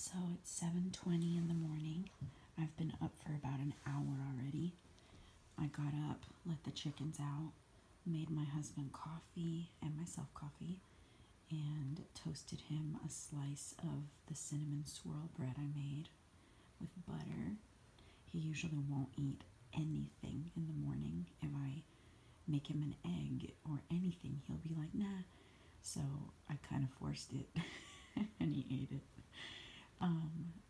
So it's 7:20 in the morning. I've been up for about an hour already. I got up, let the chickens out, made my husband coffee and myself coffee, and toasted him a slice of the cinnamon swirl bread I made with butter. He usually won't eat anything in the morning. If I make him an egg or anything, he'll be like, nah. So I kind of forced it and he ate it.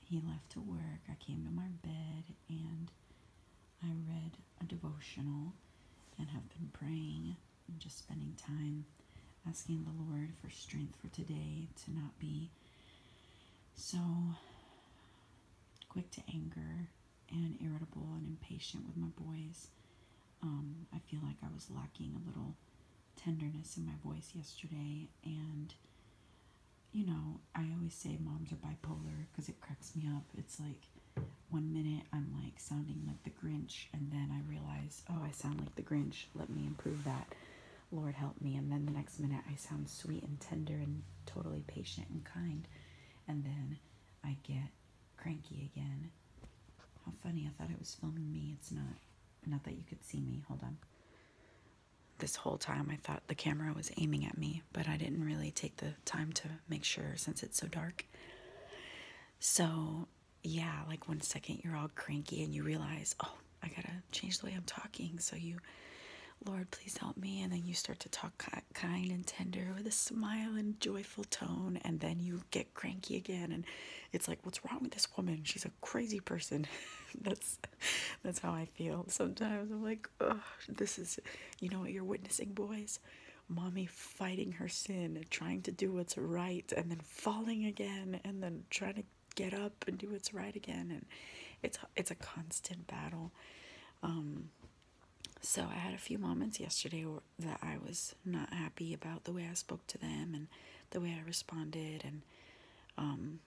He left to work. I came to my bed and I read a devotional and have been praying and just spending time asking the Lord for strength for today to not be so quick to anger and irritable and impatient with my boys. I feel like I was lacking a little tenderness in my voice yesterday, and you know, I always say moms are bipolar because it cracks me up. It's like 1 minute I'm like sounding like the Grinch, and then I realize, oh, I sound like the Grinch. Let me improve that. Lord help me. And then the next minute I sound sweet and tender and totally patient and kind. And then I get cranky again. How funny. I thought it was filming me. It's not. Not that you could see me. Hold on. This whole time I thought the camera was aiming at me, but I didn't really take the time to make sure since it's so dark. So yeah, like 1 second you're all cranky and you realize, oh, I gotta change the way I'm talking. So you, Lord, please help me. And then you start to talk kind and tender with a smile and joyful tone. And then you get cranky again. And it's like, what's wrong with this woman? She's a crazy person. That's how I feel. Sometimes I'm like, oh, this is, you know what you're witnessing, boys? Mommy fighting her sin, trying to do what's right, and then falling again, and then trying to get up and do what's right again. And it's a constant battle. So I had a few moments yesterday that I was not happy about the way I spoke to them and the way I responded, and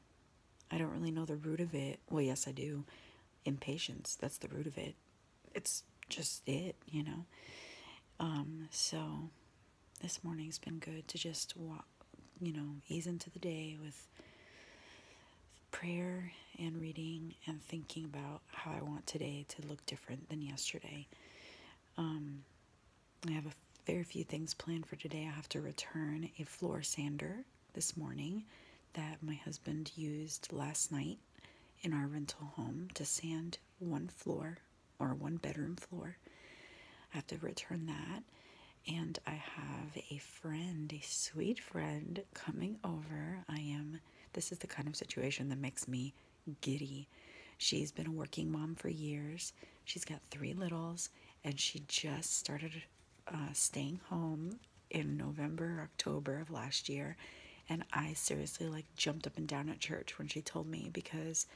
I don't really know the root of it. Well, yes, I do. Impatience, that's the root of it. It's just it, you know. So this morning's been good to just walk, ease into the day with prayer and reading and thinking about how I want today to look different than yesterday. I have a very few things planned for today. I have to return a floor sander this morning that my husband used last night in our rental home to sand one floor or one bedroom floor. I have to return that. And I have a friend, a sweet friend, coming over. This is the kind of situation that makes me giddy. She's been a working mom for years. She's got 3 littles, and she just started staying home in November, October of last year. And I seriously jumped up and down at church when she told me, because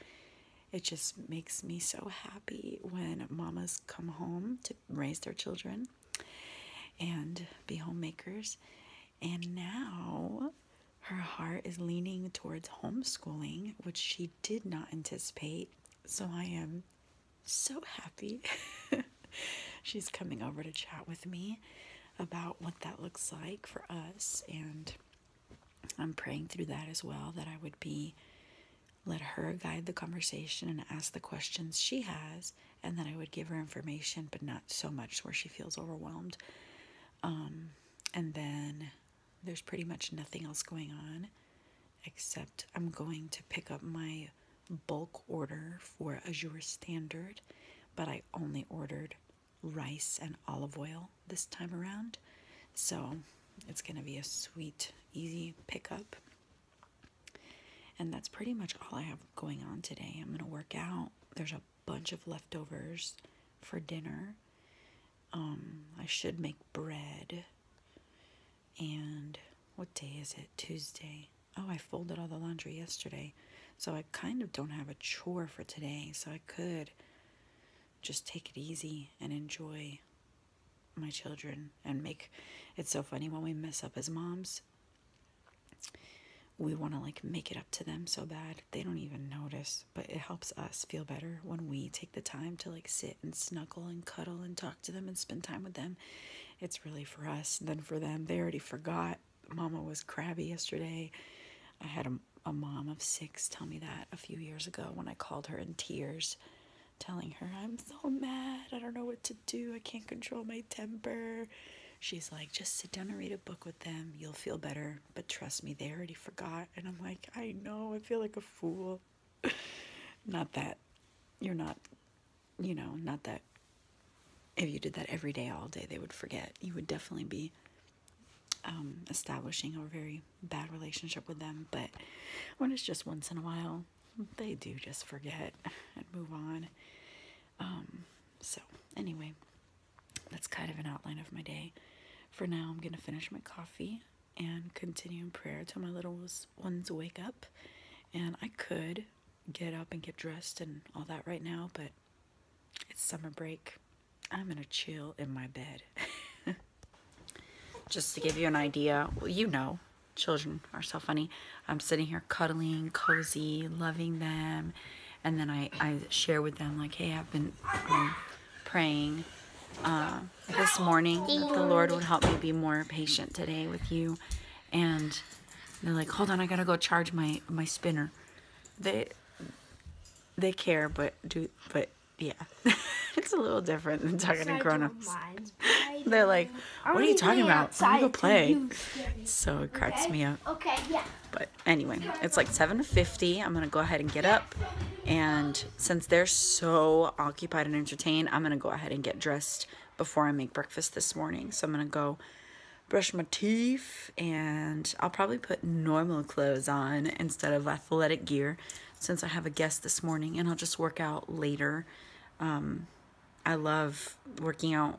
it just makes me so happy when mamas come home to raise their children and be homemakers. And now her heart is leaning towards homeschooling, which she did not anticipate. So I am so happy. She's coming over to chat with me about what that looks like for us. And I'm praying through that as well, that I would let her guide the conversation and ask the questions she has, and that I would give her information, but not so much where she feels overwhelmed. And then there's pretty much nothing else going on, except I'm going to pick up my bulk order for Azure Standard, but I only ordered rice and olive oil this time around. So it's going to be a sweet, easy pickup. And that's pretty much all I have going on today. I'm going to work out. There's a bunch of leftovers for dinner. I should make bread. And what day is it? Tuesday. Oh, I folded all the laundry yesterday. So I kind of don't have a chore for today. So I could just take it easy and enjoy my children and it's so funny when we mess up as moms. We want to make it up to them so bad. They don't even notice, but it helps us feel better when we take the time to sit and snuggle and cuddle and talk to them and spend time with them. It's really for us. And then for them, they already forgot. Mama was crabby yesterday. I had a mom of 6 tell me that a few years ago when I called her in tears, telling her, I'm so mad, I don't know what to do, I can't control my temper. She's like, just sit down and read a book with them, you'll feel better, but trust me, they already forgot. And I'm like, I know, I feel like a fool. Not that you're not, not that if you did that every day, all day, they would forget. You would definitely be establishing a very bad relationship with them. But when it's just once in a while, they do just forget and move on. So anyway, that's kind of an outline of my day. For now, I'm going to finish my coffee and continue in prayer till my little ones wake up. And I could get up and get dressed and all that right now, but it's summer break. I'm going to chill in my bed. Just to give you an idea, well, children are so funny. I'm sitting here cuddling, cozy, loving them. And then I share with them, like, hey, I've been praying this morning that the Lord would help me be more patient today with you. And they're like, hold on, I got to go charge my spinner. They care, but yeah. It's a little different than talking to grown-ups. They're like, what are you talking about? Let me go play. So it cracks me up. Okay, yeah. But anyway, it's like 7:50. I'm going to go ahead and get up. And since they're so occupied and entertained, I'm going to go ahead and get dressed before I make breakfast this morning. So I'm going to go brush my teeth, and I'll probably put normal clothes on instead of athletic gear since I have a guest this morning, and I'll just work out later. I love working out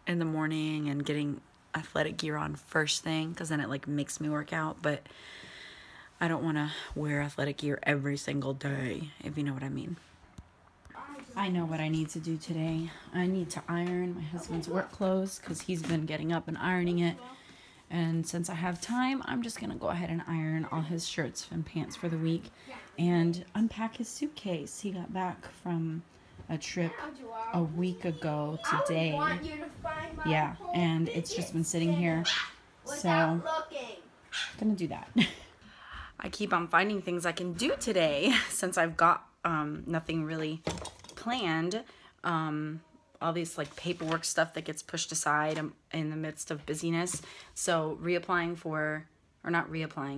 in the morning and getting athletic gear on first thing because then it like makes me work out, but I don't want to wear athletic gear every single day, if you know what I mean. I know what I need to do today. I need to iron my husband's work clothes because he's been getting up and ironing it. And since I have time, I'm just going to go ahead and iron all his shirts and pants for the week and unpack his suitcase. He got back from a trip a week ago today. Yeah, and it's just been sitting here. So I'm going to do that. I keep on finding things I can do today since I've got nothing really planned. All these like paperwork stuff that gets pushed aside in the midst of busyness. So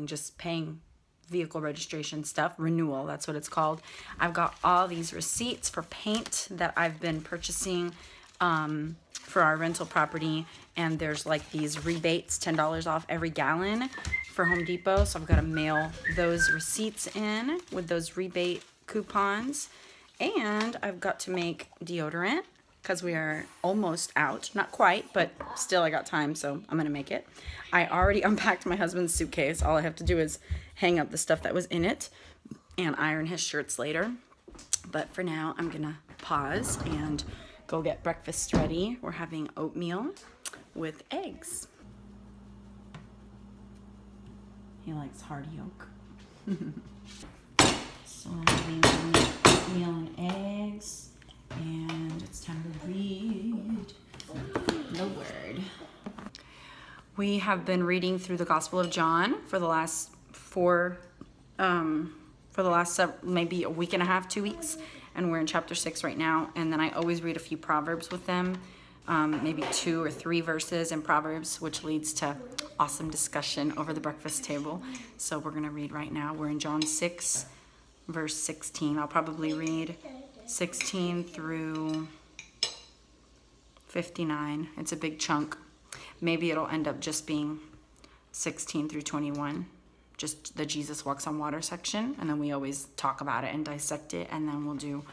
just paying vehicle registration stuff, renewal, that's what it's called. I've got all these receipts for paint that I've been purchasing for our rental property, and there's like these rebates, $10 off every gallon for Home Depot. So I've got to mail those receipts in with those rebate coupons, and I've got to make deodorant because we are almost out. Not quite, but still I got time, so I'm gonna make it. I already unpacked my husband's suitcase. All I have to do is hang up the stuff that was in it and iron his shirts later. But for now, I'm gonna pause and go get breakfast ready. We're having oatmeal with eggs. He likes hard yolk. So I'm having oatmeal and eggs. And it's time to read the Word. We have been reading through the Gospel of John for the last maybe a week and a half, 2 weeks, and we're in chapter 6 right now. And then I always read a few Proverbs with them, maybe 2 or 3 verses in Proverbs, which leads to awesome discussion over the breakfast table. So we're gonna read right now. We're in John 6, verse 16. I'll probably read 16 through 59. It's a big chunk. Maybe it'll end up just being 16 through 21, just the Jesus walks on water section, and then we always talk about it and dissect it, and then we'll do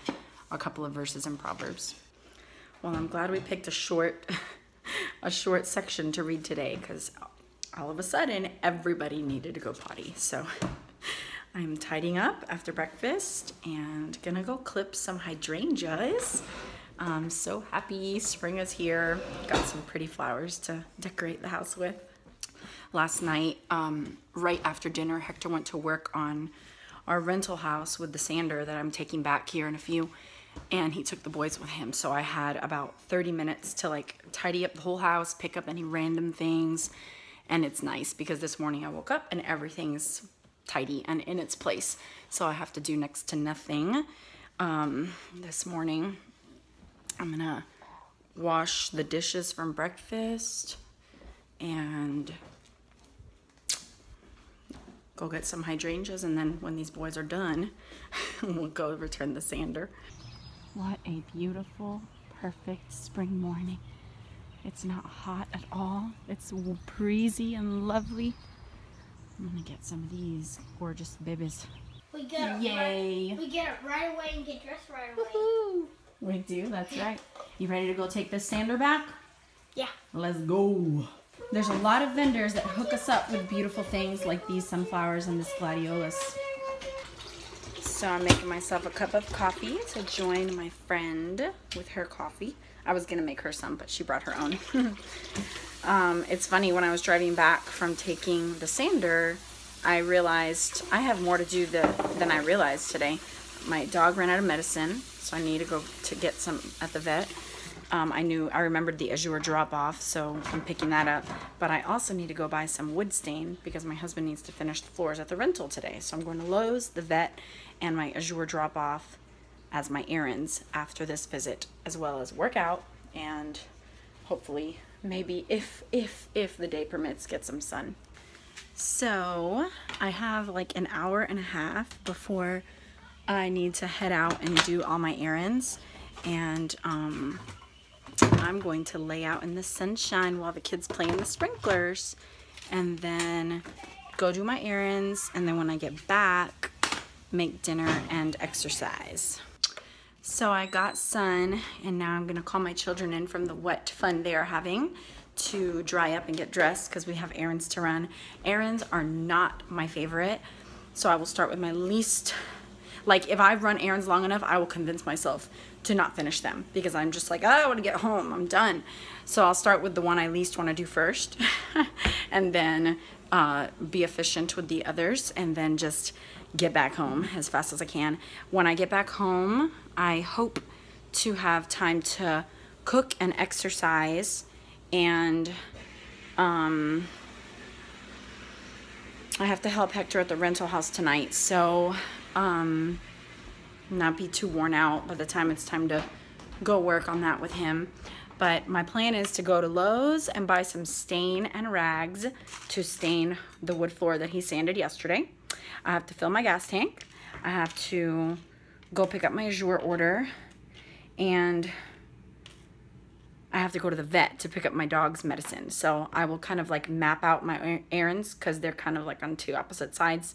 a couple of verses in Proverbs. Well, I'm glad we picked a short section to read today, because all of a sudden everybody needed to go potty. So I'm tidying up after breakfast and gonna go clip some hydrangeas. I'm so happy spring is here. Got some pretty flowers to decorate the house with. Last night, right after dinner, Hector went to work on our rental house with the sander that I'm taking back here in a few, and he took the boys with him. So I had about 30 minutes to like tidy up the whole house, pick up any random things, and it's nice because this morning I woke up and everything's tidy and in its place. So I have to do next to nothing. This morning, I'm gonna wash the dishes from breakfast and go get some hydrangeas, and then when these boys are done, we'll go return the sander. What a beautiful, perfect spring morning. It's not hot at all. It's breezy and lovely. I'm gonna get some of these gorgeous babies. We get Yay! We get it right away and get dressed right away. Woohoo! We do, that's right. You ready to go take this sander back? Yeah. Let's go. There's a lot of vendors that hook us up with beautiful things like these sunflowers and this gladiolus. So I'm making myself a cup of coffee to join my friend with her coffee. I was gonna make her some, but she brought her own. It's funny, when I was driving back from taking the sander, I realized I have more to do than I realized today. My dog ran out of medicine, so I need to go to get some at the vet. I remembered the Azure drop off, so I'm picking that up. But I also need to go buy some wood stain because my husband needs to finish the floors at the rental today. So I'm going to Lowe's, the vet, and my Azure drop off as my errands after this visit, as well as work out and hopefully, maybe if the day permits, get some sun. So I have like an hour and a half before I need to head out and do all my errands, and I'm going to lay out in the sunshine while the kids play in the sprinklers, and then go do my errands, and then when I get back, make dinner and exercise. So I got sun, and now I'm gonna call my children in from the wet fun they are having to dry up and get dressed because we have errands to run. Errands are not my favorite, so I will start with my least. Like, if I run errands long enough, I will convince myself to not finish them because I'm just like, oh, I want to get home, I'm done. So I'll start with the one I least want to do first and then be efficient with the others, and then just get back home as fast as I can. When I get back home, I hope to have time to cook and exercise, and I have to help Hector at the rental house tonight, so not be too worn out by the time it's time to go work on that with him. But my plan is to go to Lowe's and buy some stain and rags to stain the wood floor that he sanded yesterday. I have to fill my gas tank. I have to go pick up my Azure order, and I have to go to the vet to pick up my dog's medicine. So I will kind of like map out my errands because they're kind of like on two opposite sides.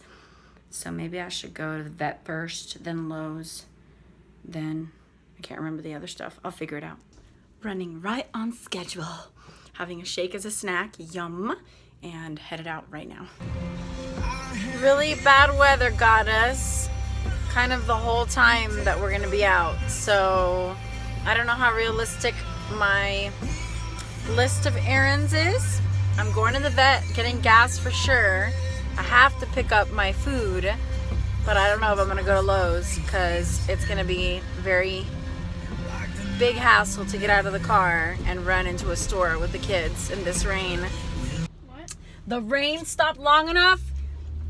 So maybe I should go to the vet first, then Lowe's, then I can't remember the other stuff. I'll figure it out. Running right on schedule. Having a shake as a snack, yum, and headed out right now. Really bad weather got us kind of the whole time that we're gonna be out. So I don't know how realistic my list of errands is. I'm going to the vet, getting gas for sure. I have to pick up my food, but I don't know if I'm gonna go to Lowe's because it's gonna be very big hassle to get out of the car and run into a store with the kids in this rain. What? The rain stopped long enough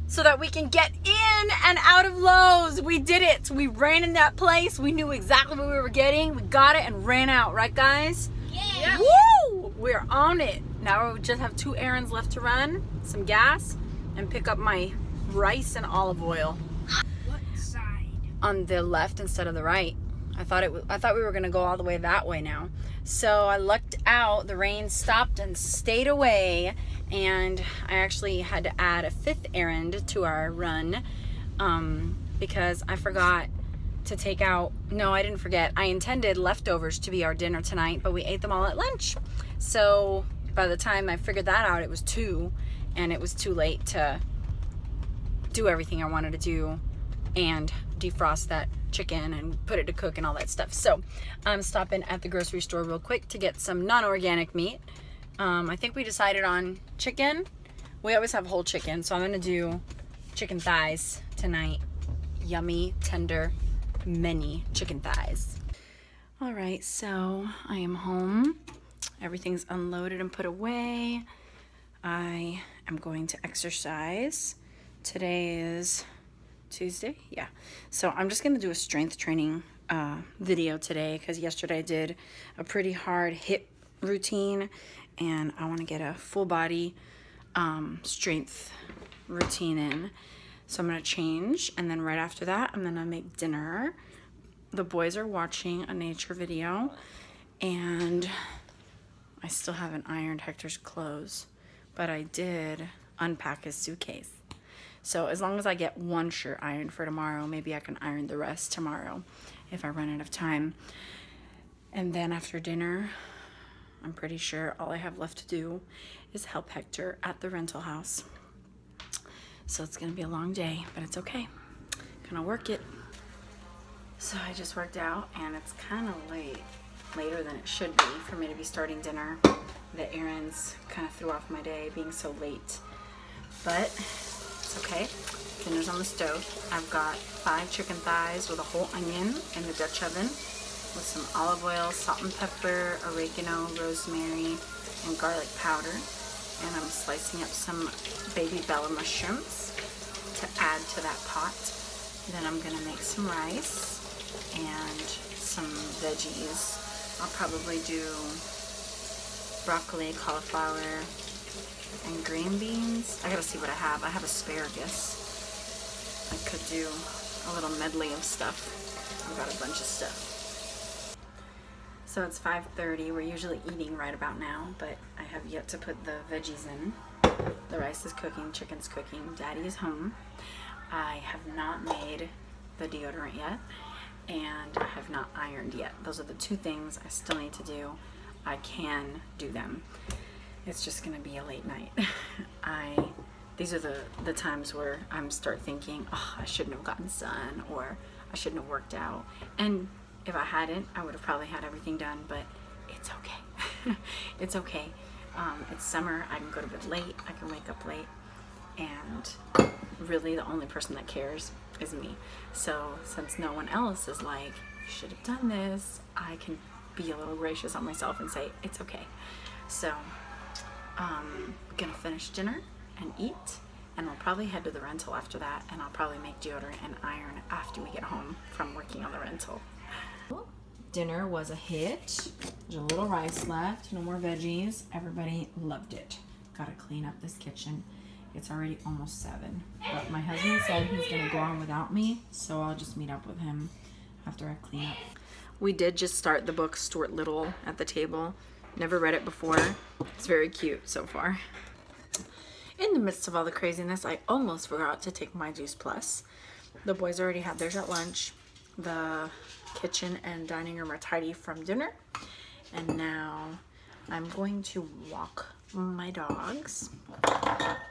so that we can get in and out of Lowe's. We did it. We ran in that place. We knew exactly what we were getting. We got it and ran out, right guys? Yeah. Woo! We're on it. Now we just have 2 errands left to run, some gas, and pick up my rice and olive oil. What side? On the left instead of the right. I thought we were gonna go all the way that way now. So I lucked out. The rain stopped and stayed away, and I actually had to add a 5th errand to our run because I forgot to take out. No, I didn't forget. I intended leftovers to be our dinner tonight, but we ate them all at lunch. So by the time I figured that out, it was 2, and it was too late to do everything I wanted to do and defrost that chicken and put it to cook and all that stuff. So I'm stopping at the grocery store real quick to get some non-organic meat. I think we decided on chicken. We always have whole chicken, so I'm gonna do chicken thighs tonight. Yummy, tender, mini chicken thighs. All right, so I am home. Everything's unloaded and put away. I am going to exercise Today is Tuesday, yeah. So I'm just gonna do a strength training video today because yesterday I did a pretty hard hip routine and I want to get a full body strength routine in. So I'm gonna change, and then right after that I'm gonna make dinner. The boys are watching a nature video, and I still haven't ironed Hector's clothes, but I did unpack his suitcase. So as long as I get one shirt ironed for tomorrow, maybe I can iron the rest tomorrow if I run out of time. And then after dinner, I'm pretty sure all I have left to do is help Hector at the rental house. So it's gonna be a long day, but it's okay. Gonna work it. So I just worked out and it's kind of late, later than it should be for me to be starting dinner. The errands kind of threw off my day being so late, but it's okay. Dinner's on the stove. I've got 5 chicken thighs with a whole onion in the Dutch oven with some olive oil, salt and pepper, oregano, rosemary, and garlic powder. And I'm slicing up some baby bella mushrooms to add to that pot. Then I'm gonna make some rice and some veggies. I'll probably do broccoli, cauliflower, and green beans. I gotta see what I have. I have asparagus. I could do a little medley of stuff. I've got a bunch of stuff. So it's 5:30. We're usually eating right about now, but I have yet to put the veggies in. The rice is cooking, chicken's cooking, Daddy is home. I have not made the deodorant yet, and I have not ironed yet. Those are the 2 things I still need to do. I can do them. It's just gonna be a late night. These are the times where I'm start thinking, oh, I shouldn't have gotten sun, or I shouldn't have worked out. And if I hadn't, I would have probably had everything done, but it's okay. It's okay. It's summer, I can go to bed late, I can wake up late, and really the only person that cares is me. So since no one else is like, you should have done this, I can be a little gracious on myself and say, it's okay. So I'm gonna finish dinner and eat, and we'll probably head to the rental after that, and I'll probably make deodorant and iron after we get home from working on the rental. Dinner was a hit. There's a little rice left, no more veggies. Everybody loved it. Gotta clean up this kitchen. It's already almost 7, but my husband said he's gonna go on without me, so I'll just meet up with him after I clean up. We did just start the book Stuart Little at the table. Never read it before. It's very cute so far. In the midst of all the craziness, I almost forgot to take my Juice Plus. The boys already had theirs at lunch. The kitchen and dining room are tidy from dinner. And now I'm going to walk my dogs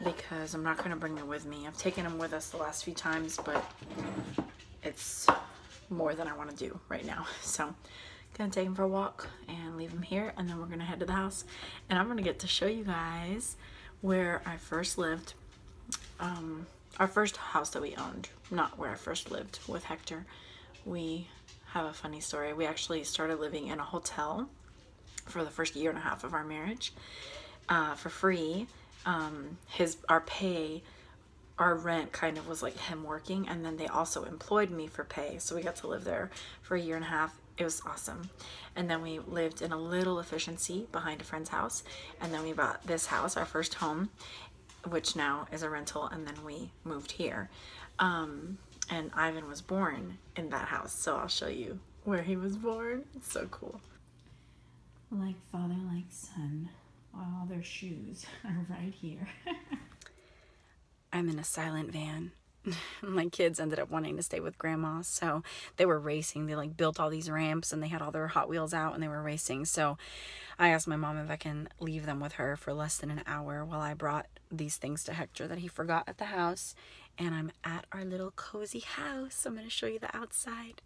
because I'm not going to bring them with me. I've taken them with us the last few times, but it's more than I want to do right now. So I'm going to take them for a walk and leave them here, and then we're going to head to the house. And I'm going to get to show you guys where I first lived. Our first house that we owned, not where I first lived with Hector. We have a funny story. We actually started living in a hotel for the first 1.5 years of our marriage for free. Our rent kind of was like him working, and then they also employed me for pay, so we got to live there for 1.5 years. It was awesome. And then we lived in a little efficiency behind a friend's house, and then we bought this house, our first home, which now is a rental, and then we moved here. And Ivan was born in that house, so I'll show you where he was born. It's so cool. Like father, like son. All their shoes are right here. I'm in a silent van. My kids ended up wanting to stay with grandma, so they were racing. They like built all these ramps and they had all their Hot Wheels out and they were racing. So I asked my mom if I can leave them with her for less than an hour while I brought these things to Hector that he forgot at the house. And I'm at our little cozy house. I'm going to show you the outside.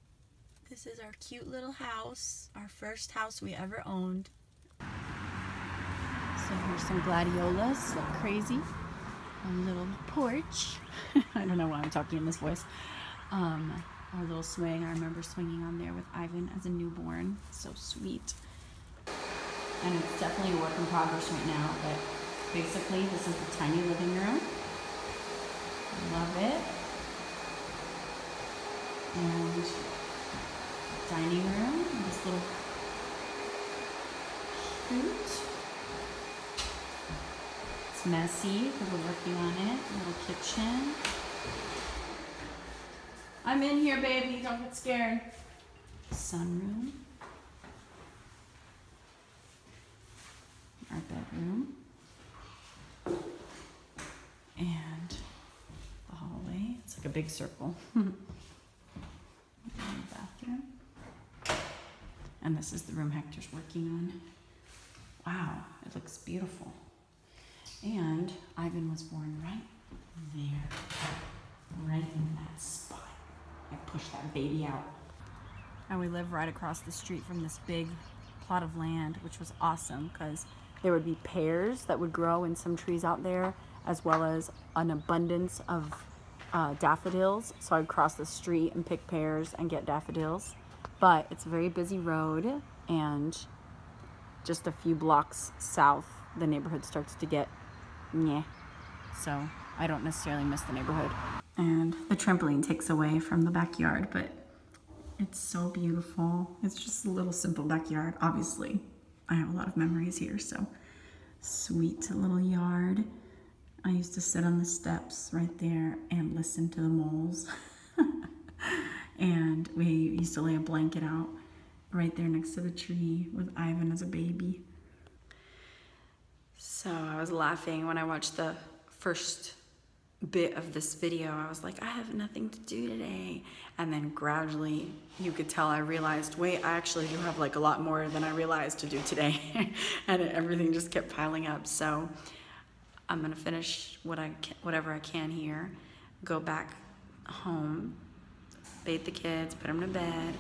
This is our cute little house, our first house we ever owned. So here's some gladiolas, look crazy. A little porch. I don't know why I'm talking in this voice. Our little swing. I remember swinging on there with Ivan as a newborn. So sweet. And it's definitely a work in progress right now, but basically this is the tiny living room. Love it. And dining room, this little shoot. It's messy because we're working on it. Little kitchen. I'm in here, baby. Don't get scared. Sunroom. Our bedroom. And the hallway. It's like a big circle. Bathroom. And this is the room Hector's working on. Wow, it looks beautiful. And Ivan was born right there, right in that spot. I pushed that baby out. And we live right across the street from this big plot of land, which was awesome because there would be pears that would grow in some trees out there, as well as an abundance of daffodils. So I'd cross the street and pick pears and get daffodils. But it's a very busy road, and just a few blocks south, the neighborhood starts to get meh. So I don't necessarily miss the neighborhood. And the trampoline takes away from the backyard, but it's so beautiful. It's just a little simple backyard. Obviously, I have a lot of memories here, so sweet little yard. I used to sit on the steps right there and listen to the moles. And we used to lay a blanket out right there next to the tree with Ivan as a baby. So I was laughing when I watched the first bit of this video. I was like, I have nothing to do today. And then gradually you could tell I realized, wait, I actually do have like a lot more than I realized to do today. And everything just kept piling up. So I'm gonna finish whatever I can here, go back home, bathe the kids, put them to bed.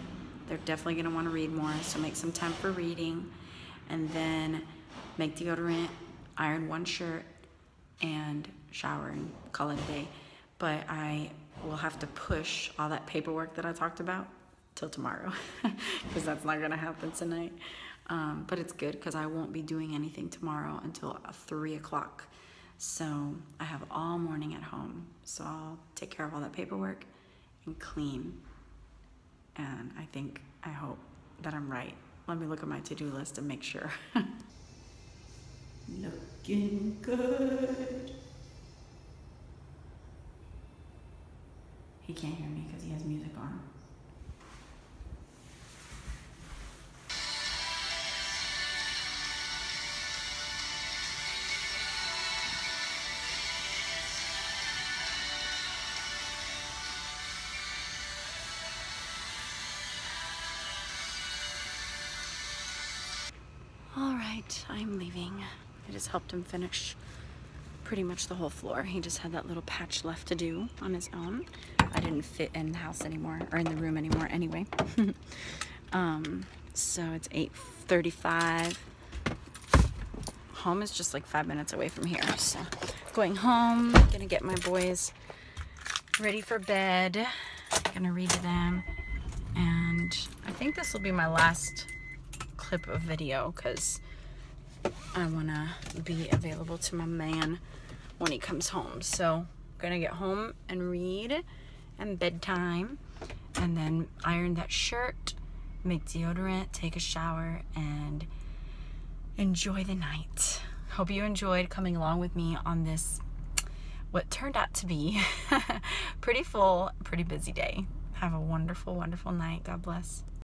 They're definitely gonna wanna read more, so make some time for reading, and then make deodorant, iron one shirt, and shower and call it a day. But I will have to push all that paperwork that I talked about till tomorrow because that's not gonna happen tonight. But it's good because I won't be doing anything tomorrow until 3 o'clock. So I have all morning at home. So I'll take care of all that paperwork and clean. And I hope that I'm right. Let me look at my to-do list and make sure. Looking good. He can't hear me because he has music on. All right, I'm leaving. I just helped him finish pretty much the whole floor. He just had that little patch left to do on his own. I didn't fit in the house anymore, or in the room anymore anyway. So it's 8:35. Home is just like 5 minutes away from here. So going home, gonna get my boys ready for bed. Gonna read to them. And I think this will be my last clip of video because I want to be available to my man when he comes home. So I'm gonna get home and read and bedtime, and then iron that shirt, make deodorant, take a shower, and enjoy the night. Hope you enjoyed coming along with me on this, what turned out to be pretty full, pretty busy day. Have a wonderful, wonderful night. God bless.